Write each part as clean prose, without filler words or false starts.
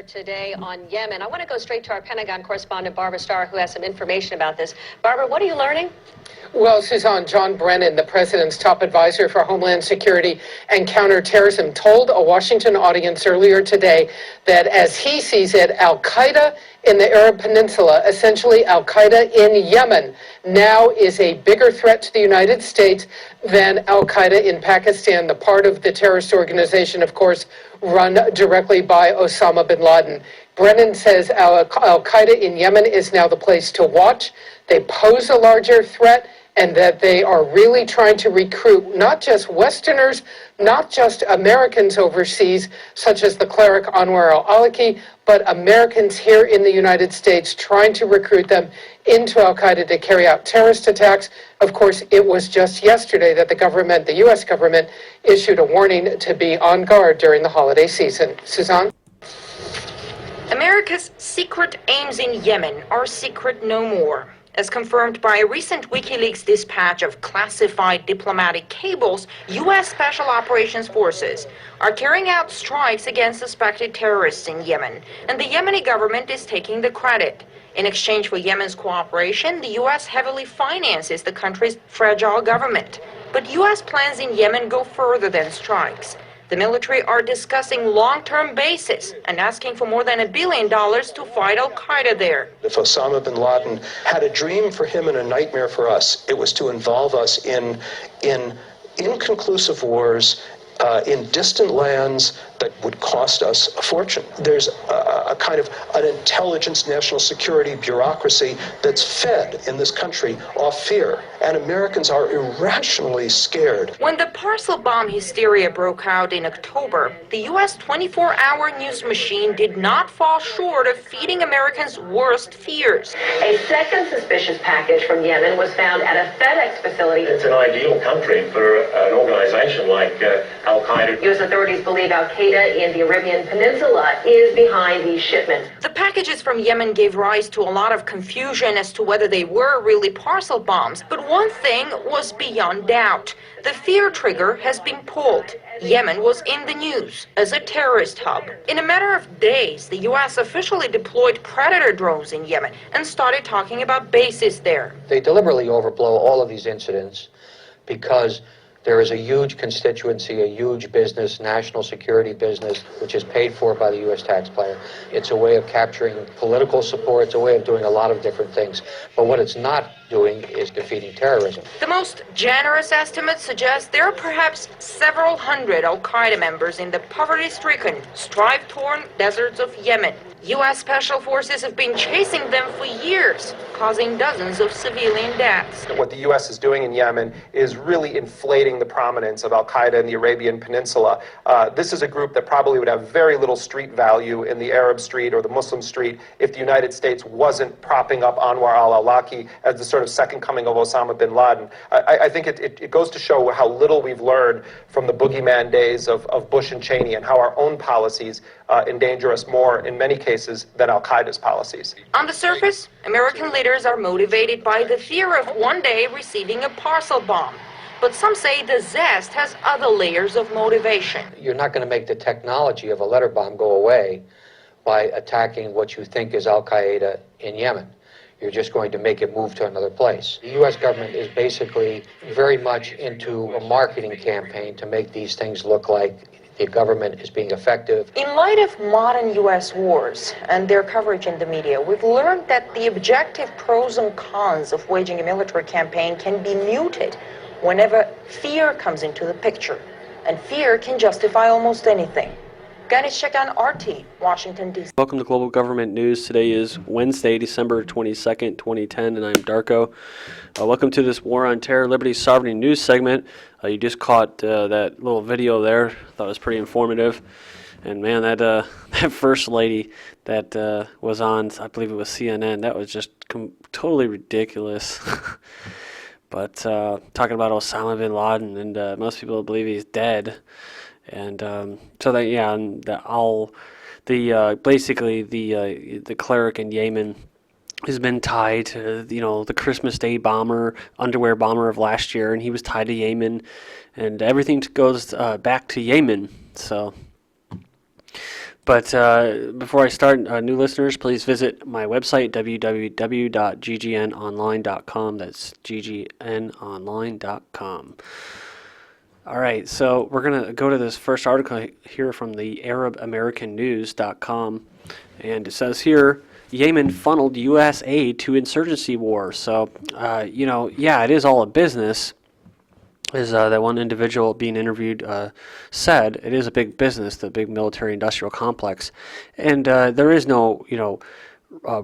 today on Yemen. I want to go straight to our Pentagon correspondent, Barbara Starr, who has some information about this. Barbara, what are you learning? Well, Suzanne, John Brennan, the president's top advisor for Homeland Security and Counterterrorism, told a Washington audience earlier today that, as he sees it, al-Qaeda in the Arab Peninsula, essentially al-Qaeda in Yemen, now is a bigger threat to the United States than al-Qaeda in Pakistan, the part of the terrorist organization, of course, run directly by Osama bin Laden. Brennan says al-Qaeda in Yemen is now the place to watch. They pose a larger threat, and that they are really trying to recruit not just Westerners, not just Americans overseas, such as the cleric Anwar al-Awlaki, but Americans here in the United States, trying to recruit them into al-Qaeda to carry out terrorist attacks. Of course, it was just yesterday that the U.S. government, issued a warning to be on guard during the holiday season. Suzanne? America's secret aims in Yemen are secret no more. As confirmed by a recent Wikileaks dispatch of classified diplomatic cables, U.S. Special Operations Forces are carrying out strikes against suspected terrorists in Yemen, and the Yemeni government is taking the credit. In exchange for Yemen's cooperation, the U.S. heavily finances the country's fragile government. But U.S. plans in Yemen go further than strikes. The military are discussing long-term bases and asking for more than $1 billion to fight al-Qaeda there. If Osama bin Laden had a dream for him and a nightmare for us, it was to involve us in inconclusive wars in distant lands that would cost us a fortune. There's a kind of an intelligence, national security bureaucracy that's fed in this country off fear, and Americans are irrationally scared. When the parcel bomb hysteria broke out in October, the U.S. 24-hour news machine did not fall short of feeding Americans' worst fears. A second suspicious package from Yemen was found at a FedEx facility. It's an ideal country for an organization like al-Qaeda. U.S. authorities believe al-Qaeda in the Arabian Peninsula is behind these shipments. The packages from Yemen gave rise to a lot of confusion as to whether they were really parcel bombs. But one thing was beyond doubt. The fear trigger has been pulled. Yemen was in the news as a terrorist hub. In a matter of days, the U.S. officially deployed Predator drones in Yemen and started talking about bases there. They deliberately overblow all of these incidents because there is a huge constituency, a huge business, national security business, which is paid for by the U.S. taxpayer. It's a way of capturing political support. It's a way of doing a lot of different things. But what it's not doing is defeating terrorism. The most generous estimates suggest there are perhaps several hundred al-Qaeda members in the poverty-stricken, strife-torn deserts of Yemen. U.S. Special Forces have been chasing them for years, causing dozens of civilian deaths. What the U.S. is doing in Yemen is really inflating the prominence of al-Qaeda in the Arabian Peninsula. This is a group that probably would have very little street value in the Arab street or the Muslim street if the United States wasn't propping up Anwar al-Awlaki as the sort of second coming of Osama bin Laden. I think it goes to show how little we've learned from the boogeyman days of Bush and Cheney, and how our own policies endanger us more in many cases than al-Qaeda's policies. On the surface, American leaders are motivated by the fear of one day receiving a parcel bomb. But some say the zest has other layers of motivation. You're not going to make the technology of a letter bomb go away by attacking what you think is al-Qaeda in Yemen. You're just going to make it move to another place. The U.S. government is basically very much into a marketing campaign to make these things look like the government is being effective. In light of modern U.S. wars and their coverage in the media, we've learned that the objective pros and cons of waging a military campaign can be muted whenever fear comes into the picture. And fear can justify almost anything. Ganesh Shakan, RT, Washington, D.C. Welcome to Global Government News. Today is Wednesday, December 22nd, 2010, and I'm Darko. Welcome to this War on Terror, Liberty, Sovereignty news segment. You just caught that little video there. Thought it was pretty informative. And man, that first lady that was on, I believe it was CNN, that was just totally ridiculous. But talking about Osama bin Laden, and most people believe he's dead. And so that, yeah, and basically the cleric in Yemen has been tied to, the Christmas Day bomber, underwear bomber of last year, and he was tied to Yemen, and everything goes back to Yemen. So, But before I start, new listeners, please visit my website, www.ggnonline.com. That's ggnonline.com. All right, so we're going to go to this first article here from the ArabAmericanNews.com. And it says here, Yemen funneled U.S. aid to insurgency war. So, it is all a business, as that one individual being interviewed said. It is a big business, the big military-industrial complex. And there is no,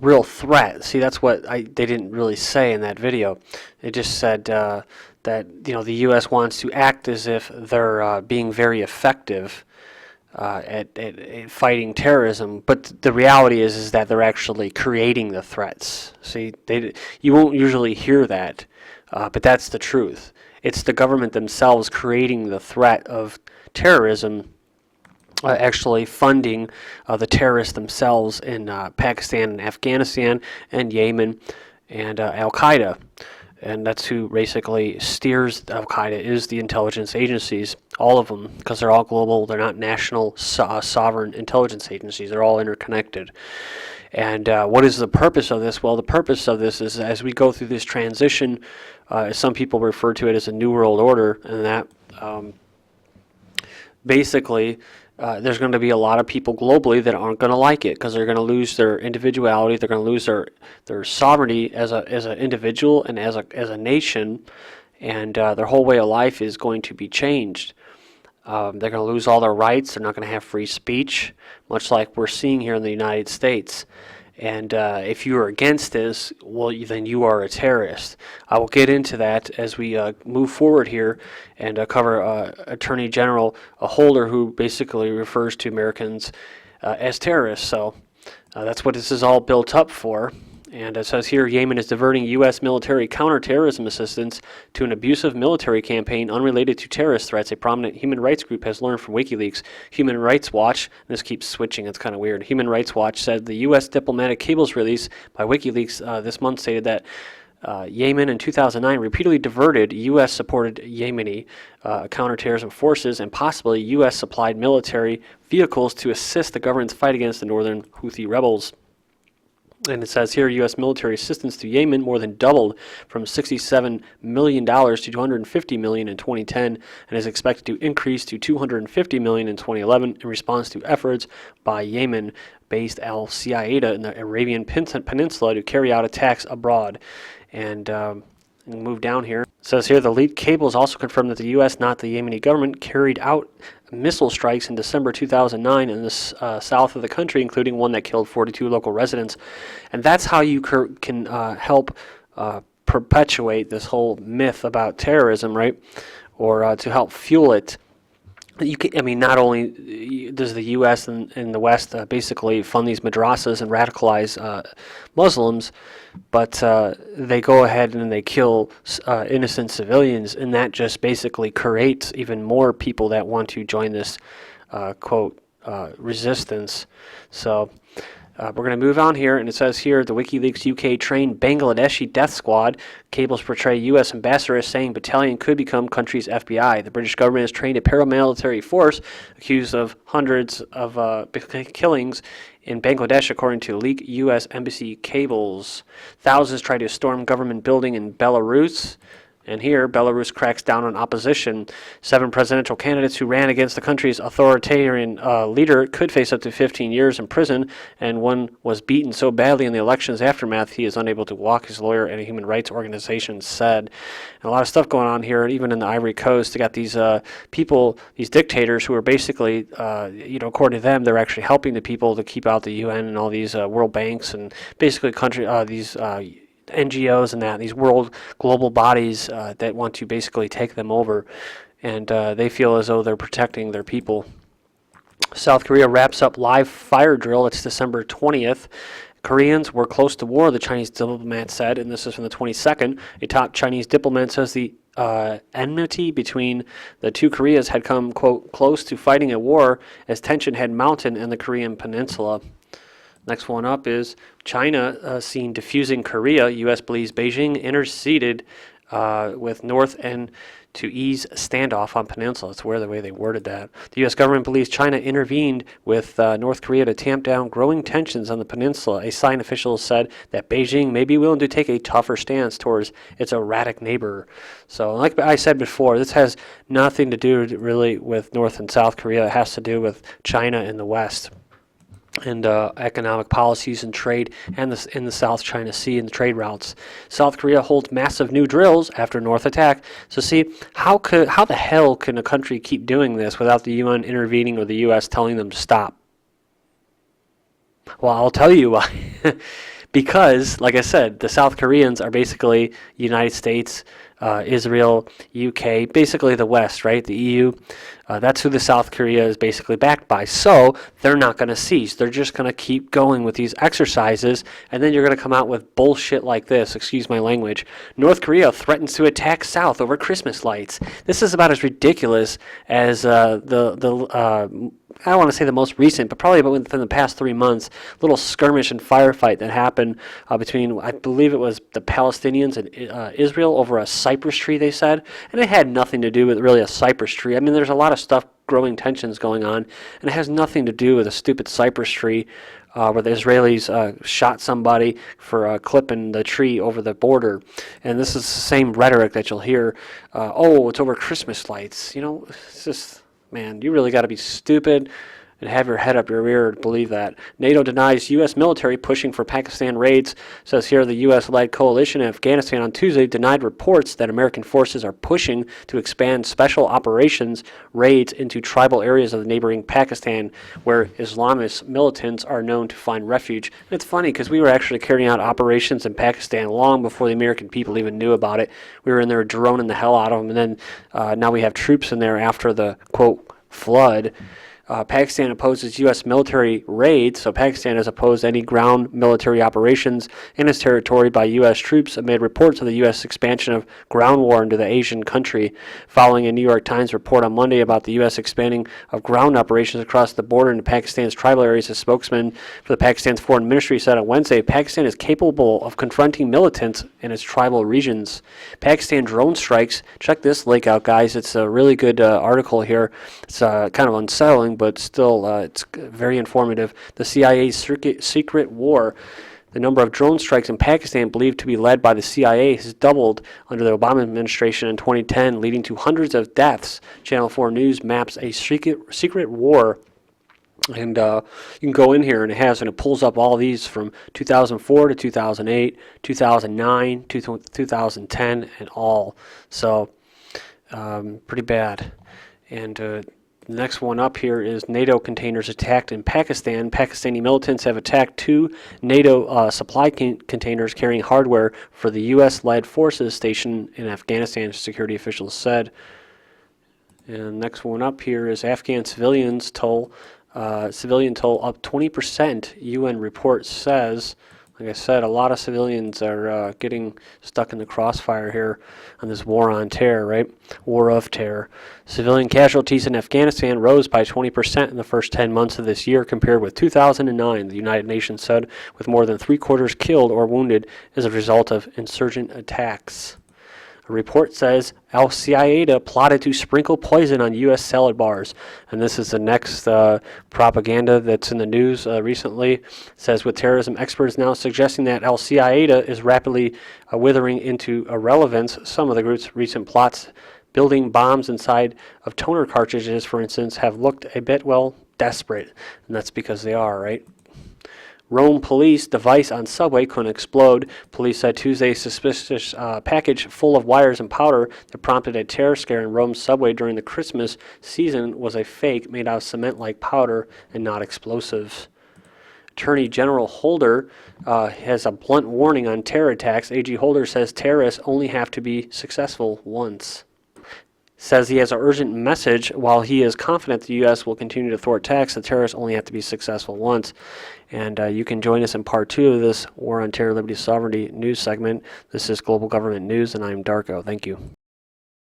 real threat. See, that's what they didn't really say in that video. It just said that, the U.S. wants to act as if they're being very effective at fighting terrorism, but the reality is that they're actually creating the threats. See, you won't usually hear that, but that's the truth. It's the government themselves creating the threat of terrorism, actually funding the terrorists themselves in Pakistan and Afghanistan and Yemen and Al-Qaeda. And that's who basically steers Al-Qaeda, is the intelligence agencies, all of them, because they're all global. They're not national sovereign intelligence agencies. They're all interconnected. And what is the purpose of this? Well, the purpose of this is, as we go through this transition, some people refer to it as a New World Order, and that basically there's going to be a lot of people globally that aren't going to like it, because they're going to lose their individuality. They're going to lose their sovereignty as an individual and as a nation, and their whole way of life is going to be changed. They're going to lose all their rights. They're not going to have free speech, much like we're seeing here in the United States. And if you are against this, well, then you are a terrorist. I will get into that as we move forward here and cover Attorney General Holder, who basically refers to Americans as terrorists. So that's what this is all built up for. And it says here, Yemen is diverting U.S. military counterterrorism assistance to an abusive military campaign unrelated to terrorist threats, a prominent human rights group has learned from Wikileaks. Human Rights Watch, and this keeps switching, it's kind of weird. Human Rights Watch said the U.S. diplomatic cables released by Wikileaks this month stated that Yemen in 2009 repeatedly diverted U.S.-supported Yemeni counterterrorism forces and possibly U.S.-supplied military vehicles to assist the government's fight against the northern Houthi rebels. And it says here, U.S. military assistance to Yemen more than doubled from $67 million to $250 million in 2010 and is expected to increase to $250 million in 2011 in response to efforts by Yemen-based al-Qaeda in the Arabian Peninsula to carry out attacks abroad. And we'll move down here. It says here, the leaked cables also confirmed that the U.S., not the Yemeni government, carried out missile strikes in December 2009 in the south of the country, including one that killed 42 local residents. And that's how you can help perpetuate this whole myth about terrorism, right? Or to help fuel it. Not only does the U.S. and the West basically fund these madrasas and radicalize Muslims, but they go ahead and they kill innocent civilians, and that just basically creates even more people that want to join this, quote, resistance. So we're going to move on here, and it says here, the WikiLeaks UK-trained Bangladeshi death squad cables portray U.S. ambassador as saying battalion could become country's FBI. The British government has trained a paramilitary force accused of hundreds of killings in Bangladesh, according to leaked U.S. embassy cables. Thousands tried to storm government building in Belarus. And here, Belarus cracks down on opposition. 7 presidential candidates who ran against the country's authoritarian leader could face up to 15 years in prison, and one was beaten so badly in the election's aftermath he is unable to walk, his lawyer and a human rights organization said. And a lot of stuff going on here, even in the Ivory Coast. They got these people, these dictators who are basically, according to them, they're actually helping the people to keep out the UN and all these World Banks and basically these NGOs and these world global bodies that want to basically take them over, and they feel as though they're protecting their people. South Korea wraps up live fire drill. It's December 20th. Koreans were close to war, the Chinese diplomat said, and this is from the 22nd. A top Chinese diplomat says the enmity between the two Koreas had come, quote, close to fighting a war as tension had mounted in the Korean Peninsula. Next one up is China seen defusing Korea. U.S. believes Beijing interceded with North and to ease standoff on peninsula. That's where the way they worded that. The U.S. government believes China intervened with North Korea to tamp down growing tensions on the peninsula. A sign official said that Beijing may be willing to take a tougher stance towards its erratic neighbor. So like I said before, this has nothing to do really with North and South Korea. It has to do with China and the West, and economic policies and trade, and in the South China Sea and the trade routes. South Korea holds massive new drills after North attack. So see, how the hell can a country keep doing this without the UN intervening or the U.S. telling them to stop? Well, I'll tell you why. Because, like I said, the South Koreans are basically United States, Israel, UK, basically the West, right? The EU. That's who the South Korea is basically backed by. So they're not going to cease. They're just going to keep going with these exercises, and then you're going to come out with bullshit like this. Excuse my language. North Korea threatens to attack South over Christmas lights. This is about as ridiculous as I don't want to say the most recent, but probably within the past 3 months, little skirmish and firefight that happened between, I believe it was the Palestinians and Israel over a cypress tree, they said. And it had nothing to do with really a cypress tree. I mean, there's a lot of stuff, growing tensions going on, and it has nothing to do with a stupid cypress tree where the Israelis shot somebody for clipping the tree over the border. And this is the same rhetoric that you'll hear, oh, it's over Christmas lights. You know, it's just... Man, you really got to be stupid and have your head up your rear to believe that. NATO denies U.S. military pushing for Pakistan raids. Says here the U.S.-led coalition in Afghanistan on Tuesday denied reports that American forces are pushing to expand special operations raids into tribal areas of the neighboring Pakistan, where Islamist militants are known to find refuge. And it's funny because we were actually carrying out operations in Pakistan long before the American people even knew about it. We were in there droning the hell out of them, and then now we have troops in there after the, quote, flood. Pakistan opposes U.S. military raids, so Pakistan has opposed any ground military operations in its territory by U.S. troops amid reports of the U.S. expansion of ground war into the Asian country. Following a New York Times report on Monday about the U.S. expanding of ground operations across the border into Pakistan's tribal areas, a spokesman for the Pakistan's foreign ministry said on Wednesday, Pakistan is capable of confronting militants in its tribal regions. Pakistan drone strikes. Check this link out, guys. It's a really good article here. It's kind of unsettling, but still it's very informative. The CIA's secret war. The number of drone strikes in Pakistan believed to be led by the CIA has doubled under the Obama administration in 2010, leading to hundreds of deaths. Channel 4 News maps a secret war. And you can go in here, and it pulls up all these from 2004 to 2008, 2009 to 2010, and all. So pretty bad. And the next one up here is NATO containers attacked in Pakistan. Pakistani militants have attacked 2 NATO supply containers carrying hardware for the U.S.-led forces stationed in Afghanistan, security officials said. And next one up here is Afghan civilian toll up 20%, UN report says. Like I said, a lot of civilians are getting stuck in the crossfire here on this war on terror, right? War of terror. Civilian casualties in Afghanistan rose by 20% in the first 10 months of this year compared with 2009, the United Nations said, with more than 3/4 killed or wounded as a result of insurgent attacks. A report says Al-Qaeda plotted to sprinkle poison on U.S. salad bars. And this is the next propaganda that's in the news recently. It says with terrorism experts now suggesting that Al-Qaeda is rapidly withering into irrelevance. Some of the group's recent plots building bombs inside of toner cartridges, for instance, have looked a bit, well, desperate. And that's because they are, right? Rome police device on subway couldn't explode. Police said Tuesday suspicious package full of wires and powder that prompted a terror scare in Rome's subway during the Christmas season was a fake made out of cement-like powder and not explosives. Attorney General Holder has a blunt warning on terror attacks. AG Holder says terrorists only have to be successful once. Says he has an urgent message. While he is confident the U.S. will continue to thwart attacks, the terrorists only have to be successful once. And you can join us in part 2 of this War on Terror, Liberty, Sovereignty news segment. This is Global Government News, and I'm Darko. Thank you.